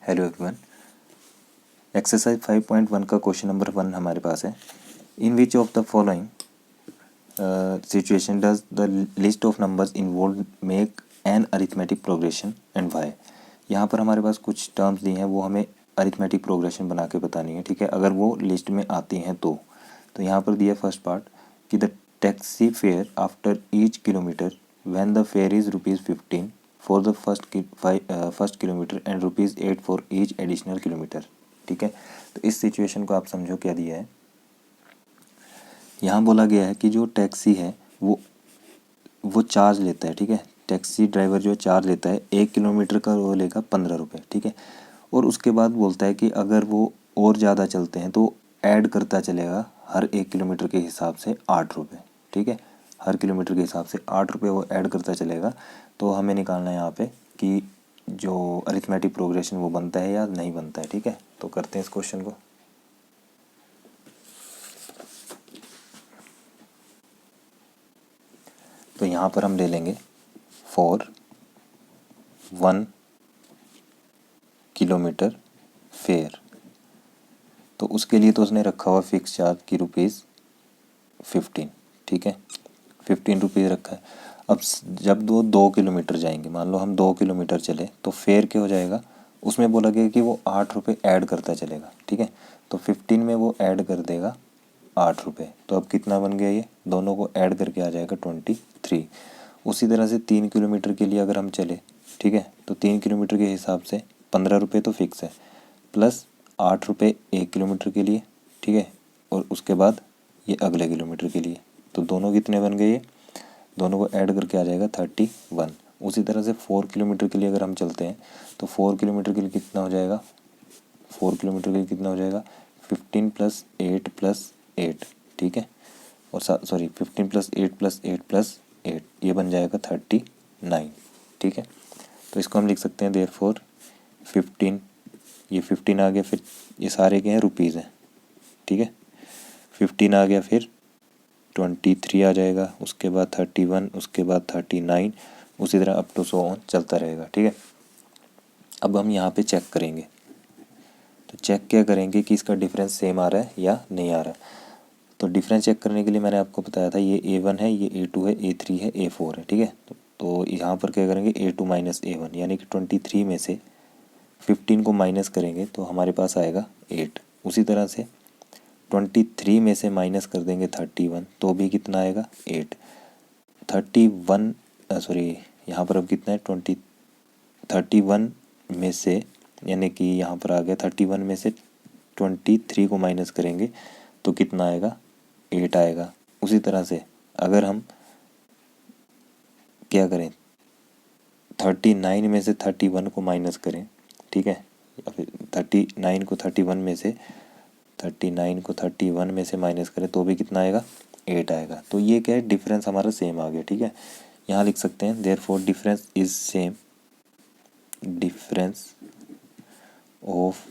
Hello everyone. Exercise 5.1 का question number 1 हमारे पास है। In which of the following situation does the list of numbers involve make an arithmetic progression and why. यहाँ पर हमारे पास कुछ टर्म्स दी हैं, वो हमें अरिथमेटिक प्रोग्रेशन बना के बतानी है। ठीक है, अगर वो लिस्ट में आती हैं तो यहाँ पर दिया फर्स्ट पार्ट कि the taxi fare after each kilometre when the fair is ₹15 for the first kilometre and ₹8 for each additional kilometre. ठीक है, तो इस सिचुएशन को आप समझो क्या दिया है। यहाँ बोला गया है कि जो टैक्सी है वो चार्ज लेता है। ठीक है, टैक्सी ड्राइवर जो चार्ज लेता है 1 किलोमीटर का वो लेगा 15 रुपये। ठीक है, और उसके बाद बोलता है कि अगर वो और ज़्यादा चलते हैं तो ऐड करता चलेगा हर 1 किलोमीटर के हिसाब से 8 रुपये। ठीक है, हर किलोमीटर के हिसाब से 8 रुपये वो ऐड करता चलेगा। तो हमें निकालना है यहाँ पे कि जो अरिथमेटिक प्रोग्रेशन वो बनता है या नहीं बनता है। ठीक है, तो करते हैं इस क्वेश्चन को। तो यहाँ पर हम ले लेंगे फॉर 1 किलोमीटर फेयर, तो उसके लिए तो उसने रखा हुआ फिक्स चार्ज की ₹15। ठीक है, 15 रुपीज़ रखा है। अब जब 2 किलोमीटर जाएंगे, मान लो हम 2 किलोमीटर चले तो फेयर क्या हो जाएगा, उसमें बोला गया कि वो 8 रुपये ऐड करता चलेगा। ठीक है, तो 15 में वो ऐड कर देगा 8 रुपये। तो अब कितना बन गया, ये दोनों को ऐड करके आ जाएगा 23। उसी तरह से 3 किलोमीटर के लिए अगर हम चले, ठीक है, तो 3 किलोमीटर के हिसाब से 15 रुपये तो फिक्स है, प्लस 8 रुपये 1 किलोमीटर के लिए। ठीक है, और उसके बाद ये अगले किलोमीटर के लिए, तो दोनों कितने बन गए, ये दोनों को ऐड करके आ जाएगा 31। उसी तरह से 4 किलोमीटर के लिए अगर हम चलते हैं तो 4 किलोमीटर के लिए कितना हो जाएगा, 4 किलोमीटर के लिए कितना हो जाएगा 15 + 8 + 8। ठीक है, और 15 + 8 + 8 + 8, ये बन जाएगा 39। ठीक है, तो इसको हम लिख सकते हैं देयरफॉर 15, ये 15 आ गया, फिर ये सारे के हैं रुपीज़ हैं। ठीक है, 15 आ गया, फिर 23 आ जाएगा, उसके बाद 31, उसके बाद 39, उसी तरह अप टू सो ऑन चलता रहेगा। ठीक है, अब हम यहाँ पे चेक करेंगे, तो चेक क्या करेंगे कि इसका डिफरेंस सेम आ रहा है या नहीं आ रहा है। तो डिफरेंस चेक करने के लिए मैंने आपको बताया था ये A1 है, ये A2 है, A3 है, A4 है। ठीक है, तो यहाँ पर क्या करेंगे A2 - A1, यानी कि 23 में से 15 को माइनस करेंगे तो हमारे पास आएगा 8। उसी तरह से 23 में से माइनस कर देंगे 31 तो भी कितना आएगा 8। 31 सॉरी, यहाँ पर अब कितना है 31 में से, यानी कि यहाँ पर आ गया 31 में से 23 को माइनस करेंगे तो कितना आएगा 8 आएगा। उसी तरह से अगर हम क्या करें 39 में से 31 को माइनस करें, ठीक है, या फिर 39 को 31 में से 31 में से माइनस करें तो भी कितना आएगा 8 आएगा। तो ये क्या है, डिफरेंस हमारा सेम आ गया। ठीक है, यहाँ लिख सकते हैं therefore difference is same, difference of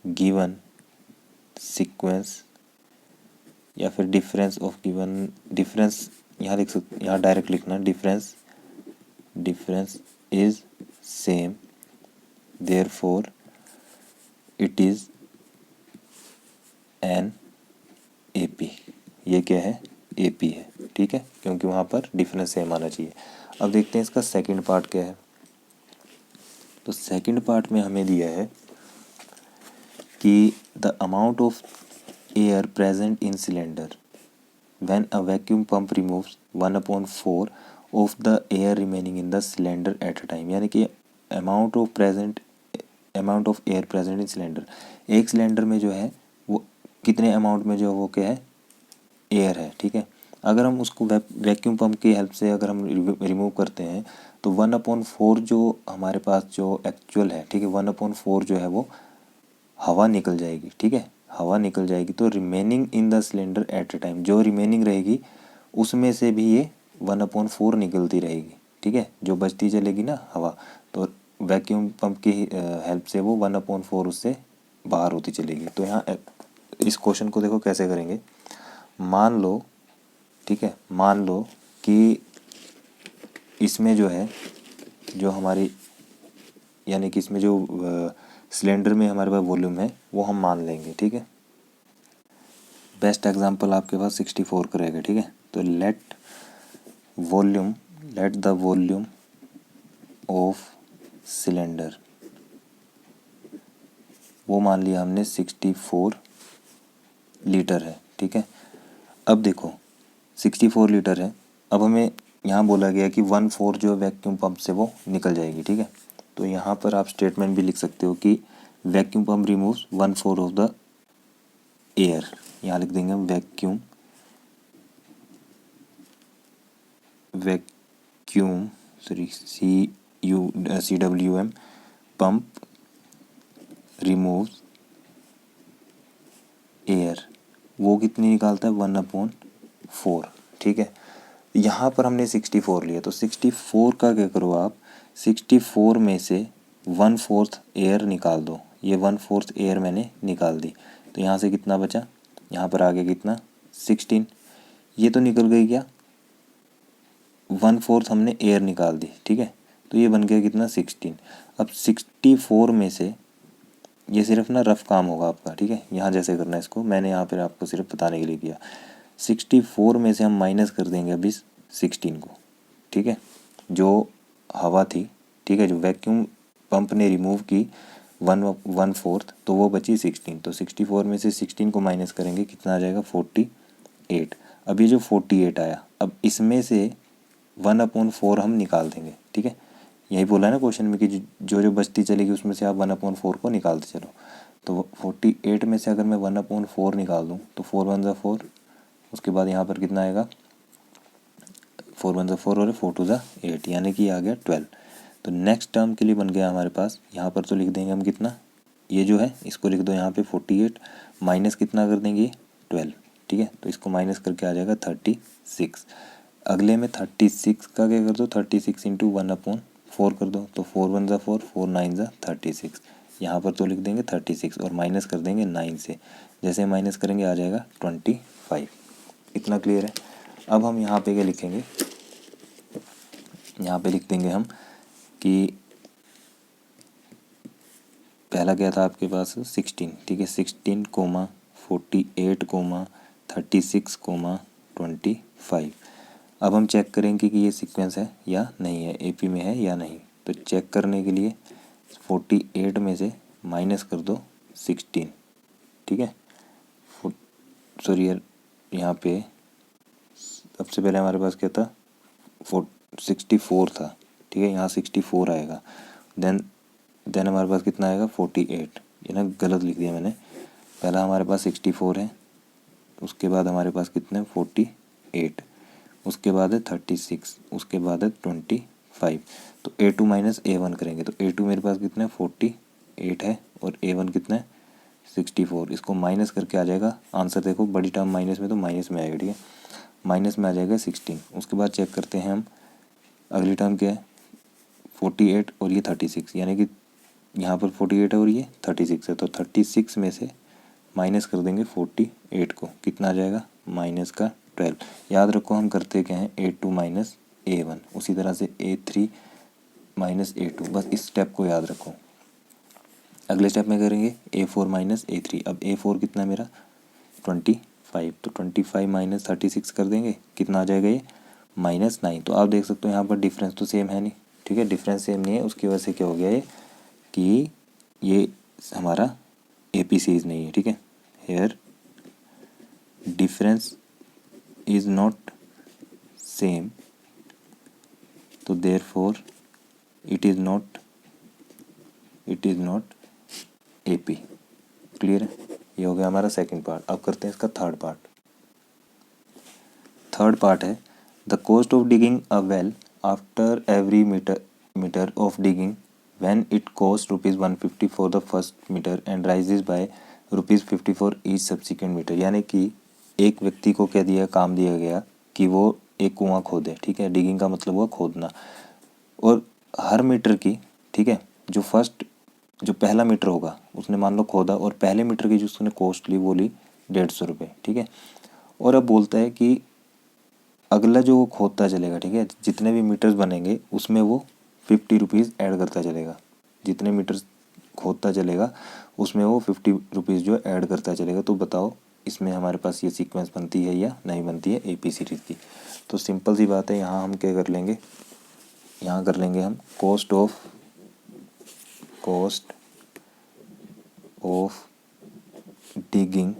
given sequence, या फिर डिफरेंस ऑफ गिवन, डिफरेंस यहाँ लिख सकते, यहाँ डायरेक्ट लिखना difference is same therefore it is an AP। ये क्या है, AP है। ठीक है, क्योंकि वहाँ पर डिफरेंस सेम आना चाहिए। अब देखते हैं इसका सेकंड पार्ट क्या है। तो सेकंड पार्ट में हमें दिया है कि the amount of air present in cylinder when a vacuum pump removes 1/4 of the air remaining in the cylinder at a time, यानी कि amount of air present in cylinder, एक सिलेंडर में जो है वो कितने अमाउंट में जो वो क्या है, एयर है। ठीक है, अगर हम उसको वैक्यूम पंप की हेल्प से अगर हम रिमूव करते हैं तो 1/4 जो हमारे पास जो एक्चुअल है, ठीक है, 1/4 जो है वो हवा निकल जाएगी। ठीक है, हवा निकल जाएगी, तो remaining in the cylinder eight A time, जो रिमेनिंग रहेगी उसमें से भी ये 1/4 निकलती रहेगी। ठीक है, जो बचती चलेगी ना हवा, तो वैक्यूम पंप की हेल्प से वो 1/4 उससे बाहर होती चलेगी। तो यहाँ इस क्वेश्चन को देखो कैसे करेंगे। मान लो, ठीक है, मान लो कि इसमें जो है, जो हमारी, यानी कि इसमें जो सिलेंडर में हमारे पास वॉल्यूम है वो हम मान लेंगे, ठीक है। बेस्ट एग्जांपल आपके पास 64 का रहेगा, ठीक है। तो let the volume of cylinder, वो मान लिया हमने 64 लीटर है, ठीक है। अब देखो 64 लीटर है, अब हमें यहाँ बोला गया कि 1/4 जो वैक्यूम पंप से वो निकल जाएगी, ठीक है। तो यहाँ पर आप स्टेटमेंट भी लिख सकते हो कि vacuum pump removes 1/4 of the air. यहाँ लिख देंगे हम vacuum CWM pump removes air, वो कितनी निकालता है 1/4, ठीक है। यहाँ पर हमने 64 लिया, तो 64 का क्या करो आप, 64 में से 1/4 एयर निकाल दो। ये 1/4 एयर मैंने निकाल दी, तो यहाँ से कितना बचा, यहाँ पर आ गया कितना 16। ये तो निकल गई क्या, 1/4 हमने एयर निकाल दी, ठीक है। तो ये बन गया कितना 16। अब 64 में से, ये सिर्फ ना रफ काम होगा आपका, ठीक है। यहाँ जैसे करना है इसको, मैंने यहाँ पर आपको सिर्फ बताने के लिए किया। 64 में से हम माइनस कर देंगे अभी 16 को, ठीक है, जो हवा थी, ठीक है, जो वैक्यूम पंप ने रिमूव की 1/4, तो वो बची 16। तो 64 में से 16 को माइनस करेंगे, कितना आ जाएगा 48। अब ये जो 48 आया, अब इसमें से 1/4 हम निकाल देंगे, ठीक है। यही बोला है ना क्वेश्चन में कि जो जो बचती चलेगी उसमें से आप 1/4 को निकालते चलो। तो 48 में से अगर मैं 1/4 निकाल दूँ तो 4 1 ज़ा 4, उसके बाद यहाँ पर कितना आएगा 4 1 ज़ा 4 और 4 2 ज़ा 8, यानी कि आ गया 12। तो नेक्स्ट टर्म के लिए बन गया हमारे पास, यहाँ पर तो लिख देंगे हम कितना, ये जो है इसको लिख दो यहाँ पे 48 माइनस कितना कर देंगे 12, ठीक है। तो इसको माइनस करके आ जाएगा 36। अगले में 36 का क्या कर दो, 36 इंटू 1/4 कर दो, तो 4 1 ज़ा 4, 4 9 ज़ा 36। यहाँ पर तो लिख देंगे 36 और माइनस कर देंगे 9 से, जैसे माइनस करेंगे आ जाएगा 25। इतना क्लियर है। अब हम यहाँ पे क्या लिखेंगे, यहाँ पे लिख देंगे हम कि पहला क्या था आपके पास 16, ठीक है, 16 कोमा 48 कोमा 36 कोमा 25। अब हम चेक करेंगे कि ये सीक्वेंस है या नहीं है, एपी में है या नहीं। तो चेक करने के लिए 48 में से माइनस कर दो 16, ठीक है। सॉरी यार, यहाँ पे सबसे पहले हमारे पास क्या था 64 था, ठीक है, यहाँ 64 आएगा। देन हमारे पास कितना आएगा 48, ये ना गलत लिख दिया मैंने। पहला हमारे पास 64 है, उसके बाद हमारे पास कितने 48, उसके बाद है 36, उसके बाद है 25। तो A2 माइनस A1 करेंगे, तो A2 मेरे पास कितना है 48 है और A1 कितना है 64। इसको माइनस करके आ जाएगा आंसर, देखो बड़ी टर्म माइनस में तो माइनस में आएगा, ठीक है, माइनस में आ जाएगा 16। उसके बाद चेक करते हैं हम अगली टर्म क्या है 48 और ये 36, यानी कि यहाँ पर 48 है और ये 36 है, तो 36 में से माइनस कर देंगे 48 को, कितना आ जाएगा माइनस का 12। याद रखो हम करते क्या हैं A2 माइनस A1, उसी तरह से A3 माइनस A2, बस इस स्टेप को याद रखो। अगले स्टेप में करेंगे A4 माइनस A3। अब A4 कितना है मेरा 25, तो 25 माइनस 36 कर देंगे, कितना आ जाएगा ये -9। तो आप देख सकते हो यहाँ पर डिफरेंस तो सेम है नहीं, ठीक है, डिफरेंस सेम नहीं है, उसकी वजह से क्या हो गया ये कि ये हमारा AP सीरीज नहीं है, ठीक है। Here difference is not same, तो therefore it is not AP। Clear है, ये हो गया हमारा सेकंड पार्ट। अब करते हैं इसका थर्ड पार्ट। थर्ड पार्ट है the cost of digging a well after every metre of digging when it costs ₹150 for the first meter and rises by ₹50 for each subsequent meter। यानी कि एक व्यक्ति को क्या दिया, काम दिया गया कि वो एक कुआं खोदे, ठीक है, डिगिंग का मतलब हुआ खोदना, और हर मीटर की, ठीक है, जो पहला मीटर होगा उसने मान लो खोदा और पहले मीटर की जो उसने कॉस्ट ली वो ली 150 रुपये, ठीक है। और अब बोलता है कि अगला जो वो खोदता चलेगा, ठीक है, जितने भी मीटर्स बनेंगे उसमें वो 50 रुपीज़ ऐड करता चलेगा, जितने मीटर्स खोदता चलेगा उसमें वो 50 रुपीज़ जो ऐड करता चलेगा। तो बताओ इसमें हमारे पास ये सीक्वेंस बनती है या नहीं बनती है AP सीरीज़ की। तो सिंपल सी बात है, यहाँ हम क्या कर लेंगे, यहाँ कर लेंगे हम cost of digging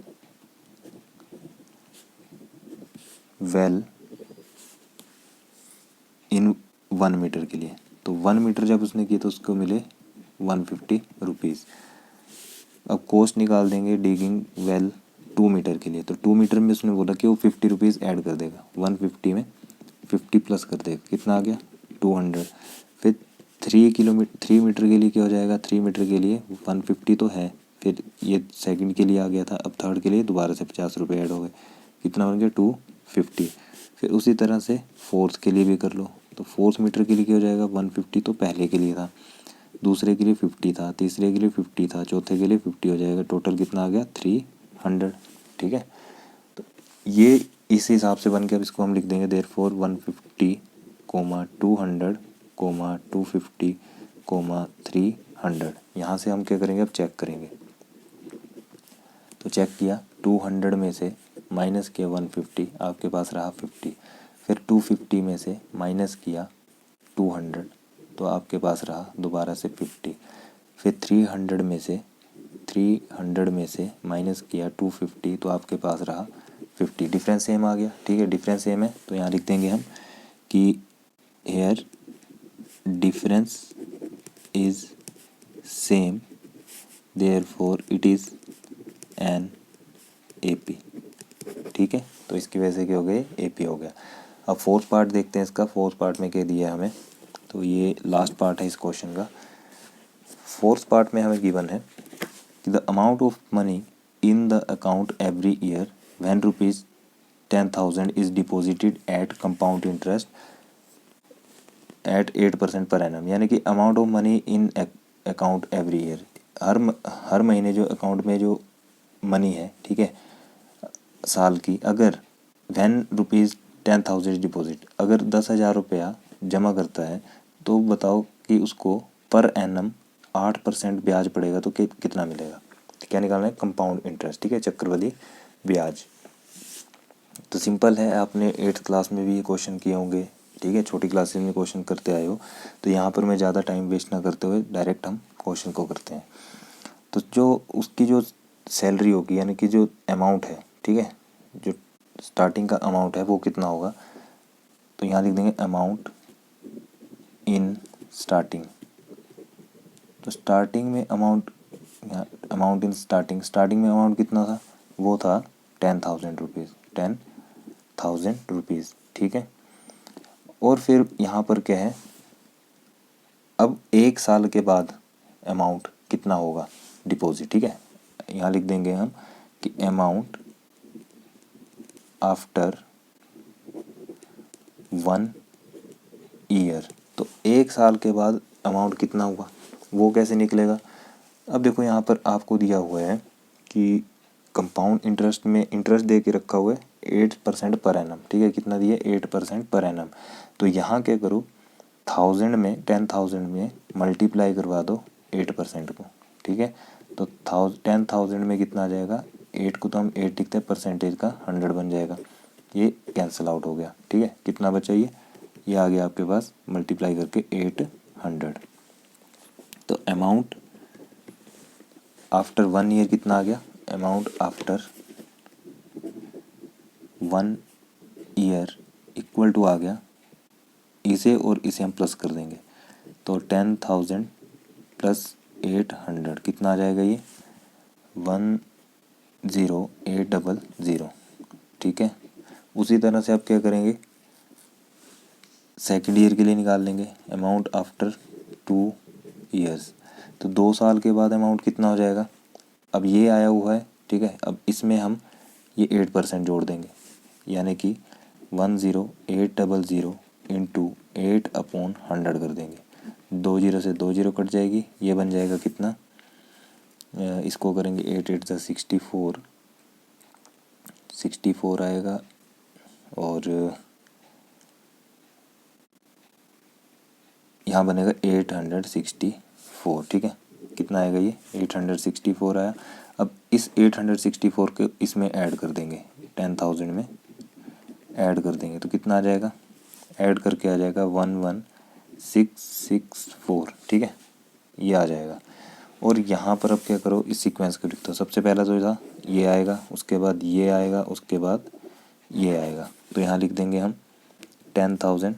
well in 1 metre के लिए। तो 1 मीटर जब उसने किया तो उसको मिले 150 रुपीज़। अब कॉस्ट निकाल देंगे डिगिंग वेल 2 मीटर के लिए। तो 2 मीटर में उसने बोला कि वो 50 रुपीज़ ऐड कर देगा, 150 में 50 प्लस कर देगा, कितना आ गया 200। फिर 3 मीटर के लिए क्या हो जाएगा, 3 मीटर के लिए 150 तो है, फिर ये सेकंड के लिए आ गया था, अब थर्ड के लिए दोबारा से 50 रुपये ऐड हो गए, कितना बन गया 250। फिर उसी तरह से फोर्थ के लिए भी कर लो। तो फोर्थ मीटर के लिए क्या हो जाएगा 150 तो पहले के लिए था, दूसरे के लिए 50 था, तीसरे के लिए 50 था, चौथे के लिए 50 हो जाएगा, टोटल कितना आ गया 300। ठीक है, तो ये इस हिसाब से बन के अब इसको हम लिख देंगे देयरफॉर 150, 200, 250, 300। यहाँ से हम क्या करेंगे, अब चेक करेंगे। तो चेक किया, 200 में से माइनस किया 150, आपके पास रहा 50। फिर 250 में से माइनस किया 200 तो आपके पास रहा दोबारा से 50। फिर 300 में से माइनस किया 250 तो आपके पास रहा 50। डिफरेंस सेम आ गया। ठीक है, डिफरेंस सेम है तो यहाँ लिख देंगे हम कि here difference is same therefore it is an AP। ठीक है, तो इसकी वजह से क्या हो गया, AP हो गया। अब फोर्थ पार्ट देखते हैं इसका। फोर्थ पार्ट में क्या दिया है हमें, तो ये लास्ट पार्ट है इस क्वेश्चन का। फोर्थ पार्ट में हमें गिवन है कि the amount of money in the account every year when ₹10,000 is deposited at compound interest at 8% per annum. यानी कि amount of money in account every year, हर महीने जो अकाउंट में जो मनी है, ठीक है, साल की, अगर व्हेन ₹10,000 डिपॉजिट, अगर 10,000 रुपया जमा करता है तो बताओ कि उसको पर एनम 8% ब्याज पड़ेगा तो कितना मिलेगा। क्या निकालना है, कंपाउंड इंटरेस्ट। ठीक है, चक्रवृद्धि ब्याज। तो सिंपल है, आपने 8th क्लास में भी ये क्वेश्चन किए होंगे। ठीक है, छोटी क्लासेस में क्वेश्चन करते आए हो, तो यहाँ पर मैं ज़्यादा टाइम वेस्ट ना करते हुए डायरेक्ट हम क्वेश्चन को करते हैं। तो जो उसकी जो सैलरी होगी, यानी कि जो अमाउंट है, ठीक है, जो स्टार्टिंग का अमाउंट है वो कितना होगा, तो यहाँ लिख देंगे अमाउंट इन स्टार्टिंग। तो स्टार्टिंग में अमाउंट इन स्टार्टिंग में अमाउंट कितना था, वो था 10,000 रुपीज़, 10,000 रुपीज़। ठीक है, और फिर यहाँ पर क्या है, अब 1 साल के बाद अमाउंट कितना होगा डिपॉजिट। ठीक है, यहाँ लिख देंगे हम कि अमाउंट आफ्टर 1 ईयर। तो 1 साल के बाद अमाउंट कितना हुआ वो कैसे निकलेगा। अब देखो यहाँ पर आपको दिया हुआ है कि कंपाउंड इंटरेस्ट में इंटरेस्ट दे के रखा हुआ है 8% पर एनम। ठीक है, कितना दिया 8% पर एनम। तो यहाँ क्या करो, 10,000 में मल्टीप्लाई करवा दो 8% को। ठीक है, तो 10,000 में कितना आ जाएगा, 8 को तो हम 8 लिखते हैं, परसेंटेज का 100 बन जाएगा, ये कैंसिल आउट हो गया। ठीक है, कितना बचा ये आ गया आपके पास मल्टीप्लाई करके 800। तो अमाउंट आफ्टर 1 ईयर कितना आ गया, amount after 1 year equal to आ गया, इसे और इसे हम प्लस कर देंगे तो 10,000 प्लस 800 कितना आ जाएगा, ये 10800। ठीक है, उसी तरह से आप क्या करेंगे, सेकेंड ईयर के लिए निकाल लेंगे अमाउंट आफ्टर 2 ईयर्स। तो 2 साल के बाद अमाउंट कितना हो जाएगा, अब ये आया हुआ है। ठीक है, अब इसमें हम ये 8% जोड़ देंगे, यानी कि 10800 इंटू 8/100 कर देंगे। 2 जीरो से 2 जीरो कट जाएगी, ये बन जाएगा कितना, इसको करेंगे 8 8 जा 64 आएगा, और यहाँ बनेगा 864। ठीक है, कितना कितना आएगा, ये 864 आया। अब इस 864 के इसमें ऐड कर देंगे, 10,000 में ऐड कर देंगे तो कितना आ जाएगा, ऐड करके आ जाएगा 11664, ठीक है, ये आ जाएगा। और यहाँ पर अब क्या करो, इस सीक्वेंस को लिख दो। सबसे पहला जो था ये आएगा, उसके बाद ये आएगा, उसके बाद ये आएगा। तो यहाँ लिख देंगे हम 10,000,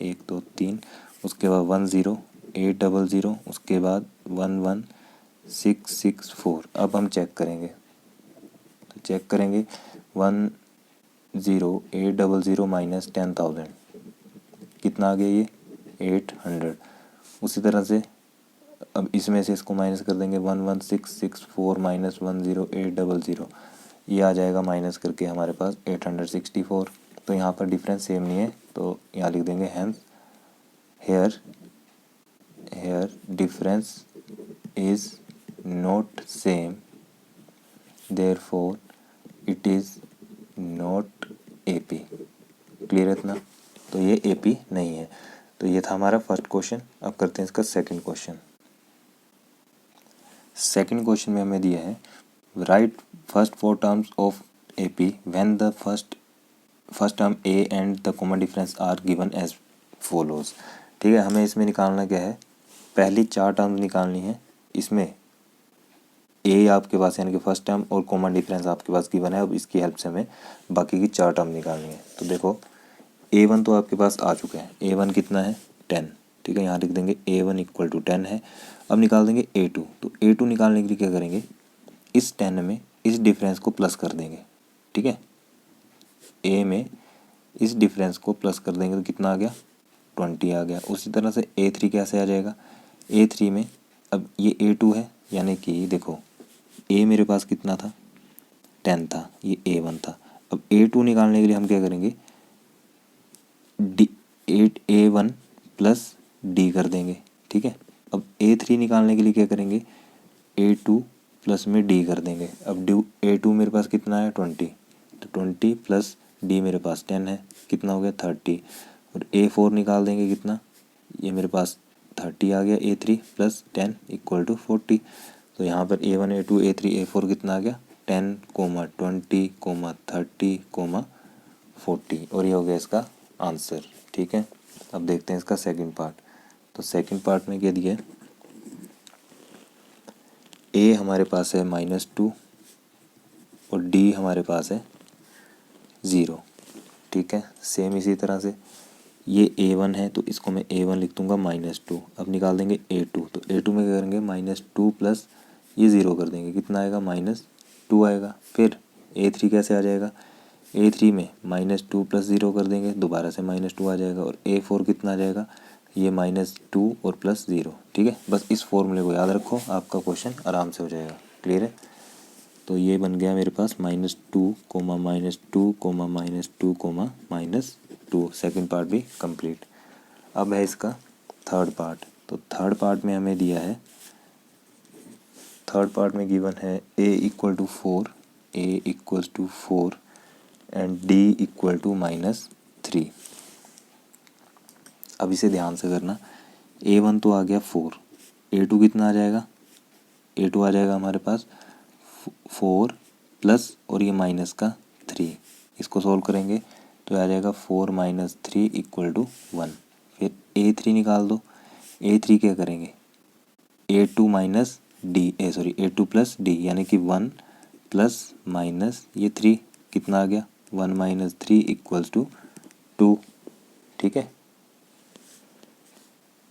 1 2 3, उसके बाद 10800, उसके बाद 11664। अब हम चेक करेंगे, तो चेक करेंगे 10800 माइनस 10,000 कितना आ गया, ये 800। उसी तरह से अब इसमें से इसको माइनस कर देंगे, 11664 माइनस 10800, ये आ जाएगा माइनस करके हमारे पास 864। तो यहाँ पर डिफरेंस सेम नहीं है, तो यहाँ लिख देंगे hence here difference is not same, therefore it is not AP. Clear है इतना? तो ये एपी नहीं है। तो ये था हमारा फर्स्ट क्वेश्चन। अब करते हैं इसका सेकंड क्वेश्चन। सेकंड क्वेश्चन में हमें दिया है right first 4 terms of AP when the first term A and the common difference are given as follows. ठीक है, हमें इसमें निकालना क्या है, पहली 4 टर्म्स निकालनी है। इसमें ए आपके पास यानी कि फर्स्ट टर्म और कॉमन डिफरेंस आपके पास गिवन है। अब इसकी हेल्प से हमें बाकी की 4 टर्म निकालनी है। तो देखो A1 तो आपके पास आ चुका है। A1 कितना है, 10। ठीक है, यहाँ लिख देंगे A1 इक्वल टू 10 है। अब निकाल देंगे A2। तो A2 निकालने के लिए क्या करेंगे, इस 10 में इस डिफरेंस को प्लस कर देंगे। ठीक है, A में इस डिफरेंस को प्लस कर देंगे तो कितना आ गया, 20 आ गया। उसी तरह से A3 कैसे आ जाएगा, A3 में अब ये A2 है, यानी कि देखो A मेरे पास कितना था, 10 था, ये A1 था। अब A2 निकालने के लिए हम क्या करेंगे, A1 प्लस D कर देंगे। ठीक है, अब A3 निकालने के लिए क्या करेंगे, A2 प्लस में D कर देंगे। अब A2 मेरे पास कितना है, 20, तो 20 प्लस D मेरे पास 10 है, कितना हो गया 30। और A4 निकाल देंगे कितना, ये मेरे पास 30 आ गया। A3 plus 10 equal to 40। तो यहाँ पर A1 A2 A3 A4 कितना आ गया, 10, 20, 30, 40, और ये हो गया इसका आंसर। ठीक है, अब देखते हैं इसका सेकंड पार्ट। तो सेकंड पार्ट में क्या दिया है, A हमारे पास है -2 और D हमारे पास है 0। ठीक है, सेम इसी तरह से ये A1 है तो इसको मैं A1 लिख दूंगा -2। अब निकाल देंगे A2। तो A2 में क्या करेंगे, -2 प्लस ये 0 कर देंगे, कितना आएगा, -2 आएगा। फिर A3 कैसे आ जाएगा, A3 में -2 प्लस 0 कर देंगे, दोबारा से -2 आ जाएगा। और A4 कितना आ जाएगा, ये -2 और प्लस 0। ठीक है, बस इस फॉर्मूले को याद रखो, आपका क्वेश्चन आराम से हो जाएगा। क्लियर है, तो ये बन गया मेरे पास -2, -2, -2, -2। सेकंड पार्ट भी कंप्लीट। अब है इसका थर्ड पार्ट। तो थर्ड पार्ट में हमें दिया है, थर्ड पार्ट में गिवन है A equal to 4 and D equal to -3। अब इसे ध्यान से करना, A1 तो आ गया 4, A2 कितना आ जाएगा, A2 आ जाएगा हमारे पास 4 प्लस और ये माइनस का 3। इसको सॉल्व करेंगे तो आ जाएगा 4 - 3 इक्वल टू 1। फिर A3 निकाल दो। A3 क्या करेंगे, A2 minus D sorry A2 plus D, यानी कि 1 प्लस माइनस ये 3 कितना आ गया, 1 - 3 इक्वल्स टू 2। ठीक है,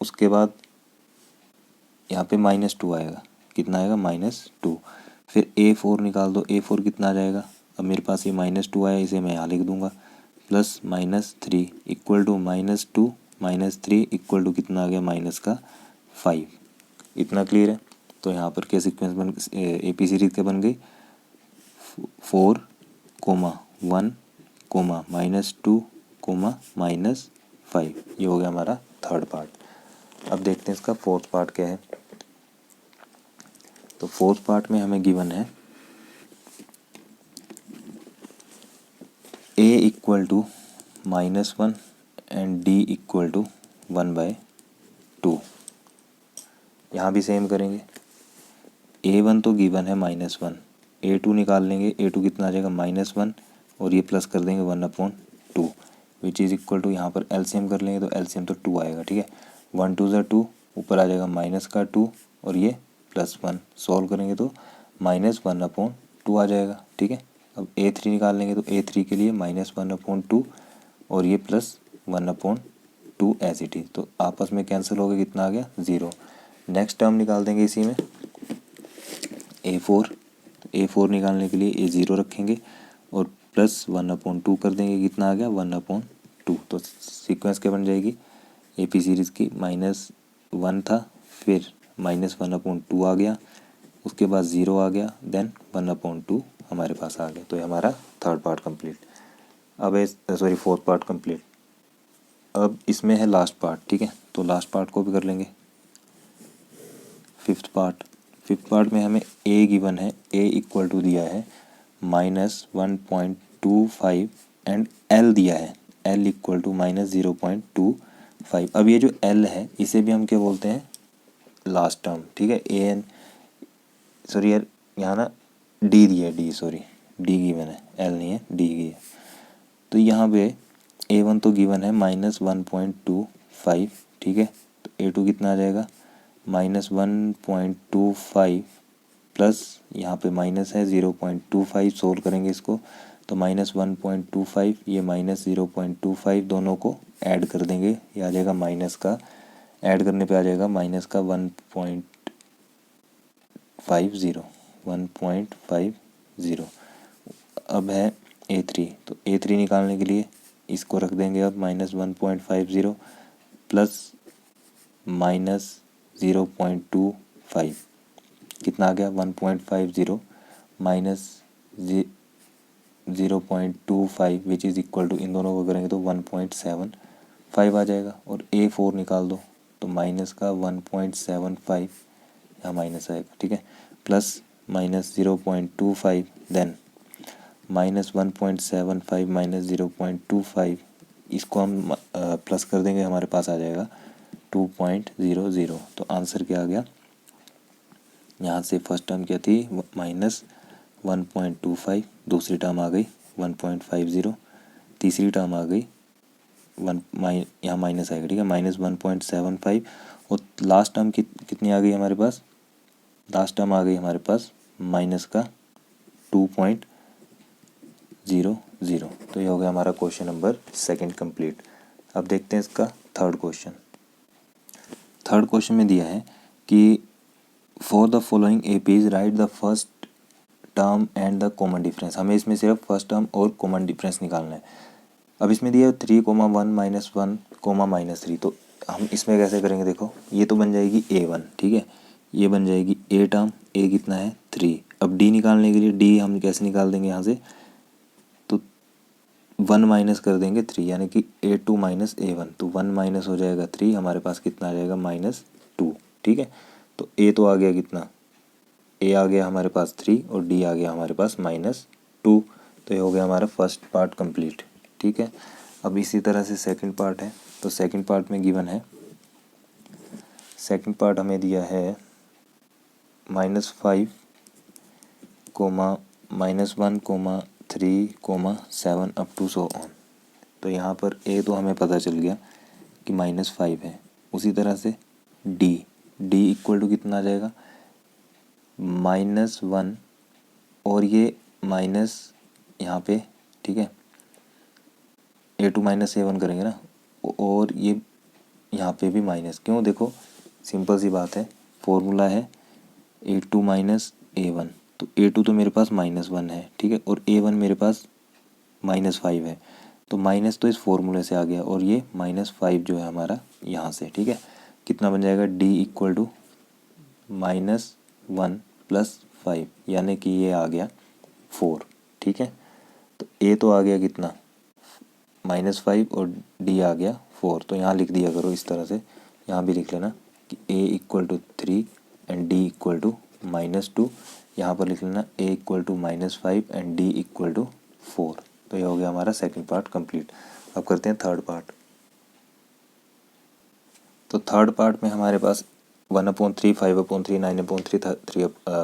उसके बाद यहाँ पे -2 आएगा, कितना आएगा, -2। फिर A4 निकाल दो। A4 कितना आ जाएगा, अब मेरे पास ये -2 आया, इसे मैं यहाँ लिख दूंगा, plus -3 equal to -2 -3 equal to कितना आ गया, -5। इतना क्लियर है। तो यहाँ पर क्या सीक्वेंस बन, AP सीरीज क्या बन गई, 4, 1, -2, -5। ये हो गया हमारा थर्ड पार्ट। अब देखते हैं इसका फोर्थ पार्ट क्या है। तो फोर्थ पार्ट में हमें गिवन है A equal to -1 and D equal to 1/2। यहाँ भी सेम करेंगे, A1 तो गिवन है -1, A2 निकाल लेंगे, A2 कितना आ जाएगा -1 और ये प्लस कर देंगे 1/2 विच इज़ इक्वल टू, यहाँ पर एलसीएम कर लेंगे तो एलसीएम तो 2 आएगा, ठीक है। 1 2 ज़ा 2, ऊपर आ जाएगा -2 और ये +1, सॉल्व करेंगे तो -1/2 आ जाएगा, ठीक है। अब A3 निकाल लेंगे तो A3 के लिए -1/2 और ये +1/2 एज इट इज़, तो आपस में कैंसिल हो गया, कितना आ गया 0। नेक्स्ट टर्म निकाल देंगे इसी में A4, तो A4 निकालने के लिए A0 रखेंगे और +1/2 कर देंगे, कितना आ गया 1/2। तो सीक्वेंस क्या बन जाएगी AP सीरीज़ की, -1 था, फिर -1/2 आ गया, उसके बाद 0 आ गया, देन 1/2 हमारे पास आ गया। तो ये हमारा थर्ड पार्ट कंप्लीट। अब सॉरी फोर्थ पार्ट कंप्लीट। अब इसमें है लास्ट पार्ट, ठीक है, तो लास्ट पार्ट को भी कर लेंगे। फिफ्थ पार्ट में हमें A गिवन है, A इक्वल टू दिया है -1.25 एंड L दिया है, L इक्वल टू -0.25। अब ये जो L है इसे भी हम क्या बोलते हैं, लास्ट टर्म, ठीक है। AN सॉरी यार, यहाँ ना D दिया है, D सॉरी, D गिवन है, L नहीं है, D गिवन है। तो यहाँ पे A1 तो गिवन है -1.25, ठीक है। तो A2 कितना आ जाएगा -1.25 प्लस यहाँ पे माइनस है 0.25, सोल्व करेंगे इसको तो -1.25, ये -0.25 दोनों को ऐड कर देंगे, ये आ जाएगा माइनस का, ऐड करने पे आ जाएगा -1.50। अब है A3, तो A3 निकालने के लिए इसको रख देंगे अब -1.50 प्लस -0.25, कितना आ गया 1.50 minus 0.25 which is equal to, इन दोनों को करेंगे तो 1.75 आ जाएगा। और A4 निकाल दो तो माइनस का 1.75 यहाँ माइनस आएगा, ठीक है, प्लस -0.25 देन -1.75 माइनस 0.25, इसको हम प्लस कर देंगे, हमारे पास आ जाएगा 2.00। तो आंसर क्या आ गया, यहाँ से फर्स्ट टर्म क्या थी -1.25, दूसरी टर्म आ गई 1.50, तीसरी टर्म आ गई यहाँ माइनस आएगा, ठीक है, -1.75 और लास्ट टर्म कितनी आ गई हमारे पास, लास्ट टर्म आ गई हमारे पास माइनस का 2.00। तो ये हो गया हमारा क्वेश्चन नंबर 2 कंप्लीट। अब देखते हैं इसका थर्ड क्वेश्चन। थर्ड क्वेश्चन में दिया है कि for the following APs right the first term and the common difference. हमें इसमें सिर्फ फर्स्ट टर्म और कॉमन डिफरेंस निकालना है। अब इसमें दिया 3, -1, -1, -3, तो हम इसमें कैसे करेंगे, देखो ये तो बन जाएगी A1, ठीक है, ये बन जाएगी A टर्म, A कितना है 3। अब D निकालने के लिए D हम कैसे निकाल देंगे, यहाँ से तो 1 माइनस कर देंगे 3, यानी कि A2 माइनस A1, तो 1 माइनस हो जाएगा 3, हमारे पास कितना आ जाएगा -2, ठीक है। तो A तो आ गया कितना, A आ गया हमारे पास 3 और D आ गया हमारे पास -2। तो ये हो गया हमारा फर्स्ट पार्ट कंप्लीट, ठीक है। अब इसी तरह से सेकंड पार्ट है, तो सेकंड पार्ट में गिवन है, सेकंड पार्ट हमें दिया है -5, -1, -3, 7 अप टू सो ऑन। तो यहाँ पर A तो हमें पता चल गया कि -5 है। उसी तरह से D इक्वल टू कितना आ जाएगा -1 और ये माइनस यहाँ पे, ठीक है, A2 माइनस A1 करेंगे ना, और ये यहाँ पे भी माइनस, क्यों, देखो सिंपल सी बात है, फॉर्मूला है A2 माइनस A1, तो A2 तो मेरे पास -1 है, ठीक है, और A1 मेरे पास -5 है, तो माइनस तो इस फॉर्मूले से आ गया और ये -5 जो है हमारा यहाँ से, ठीक है, कितना बन जाएगा D इक्वल टू -1 + 5, यानी कि ये आ गया 4, ठीक है। तो A तो आ गया कितना -5 और D आ गया 4, तो यहाँ लिख दिया करो इस तरह से, यहाँ भी लिख लेना कि A equal to 3 and D equal to -2, यहाँ पर लिख लेना A equal to -5 and D equal to 4। तो ये हो गया हमारा सेकंड पार्ट कंप्लीट। अब करते हैं थर्ड पार्ट। तो थर्ड पार्ट में हमारे पास 1/3, 5/3, 9/3,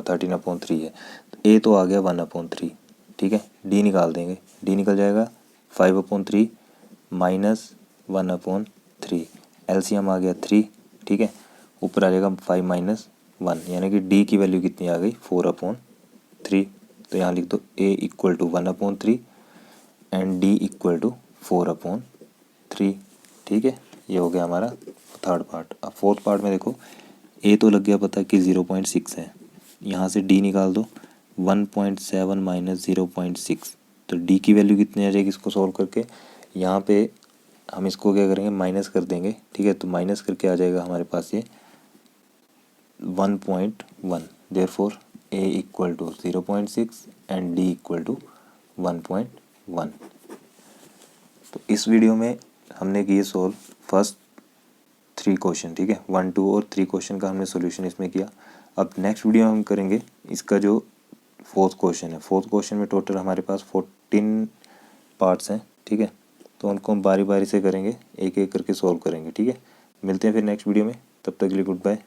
13/3 है। तो ए तो आ गया 1/3, ठीक है। डी निकाल देंगे, डी निकल जाएगा 5/3 माइनस 1/3, एलसीएम आ गया 3, ठीक है। ऊपर आ जाएगा 5 माइनस 1, यानी कि डी की वैल्यू कितनी आ गई 4/3। तो यहाँ लिख दो A equal to 1/3 and D equal to 4/3, ठीक है। ये हो गया हमारा थर्ड पार्ट। अब फोर्थ पार्ट में देखो, ए तो लग गया पता कि 0.6 है, यहाँ से डी निकाल दो 1.7 माइनस 0.6, तो डी की वैल्यू कितनी आ जाएगी इसको सॉल्व करके। यहाँ पे हम इसको क्या करेंगे, माइनस कर देंगे, ठीक है। तो माइनस करके आ जाएगा हमारे पास ये 1.1, therefore A equal to 0.6 and D equal to 1.1। तो इस वीडियो में हमने किए सॉल्व फर्स्ट 3 क्वेश्चन, ठीक है। 1, 2 और 3 क्वेश्चन का हमने सॉल्यूशन इसमें किया। अब नेक्स्ट वीडियो हम करेंगे इसका जो फोर्थ क्वेश्चन है। फोर्थ क्वेश्चन में टोटल हमारे पास 14 पार्ट्स हैं, ठीक है। तो उनको हम बारी बारी से करेंगे, एक एक करके सॉल्व करेंगे, ठीक है। मिलते हैं फिर नेक्स्ट वीडियो में, तब तक के लिए गुड बाय।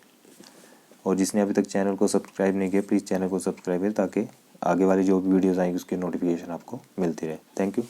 और जिसने अभी तक चैनल को सब्सक्राइब नहीं किया, प्लीज़ चैनल को सब्सक्राइब करें ताकि आगे वाली जो भी वीडियोज़ आएंगी उसकी नोटिफिकेशन आपको मिलती रहे। Thank you.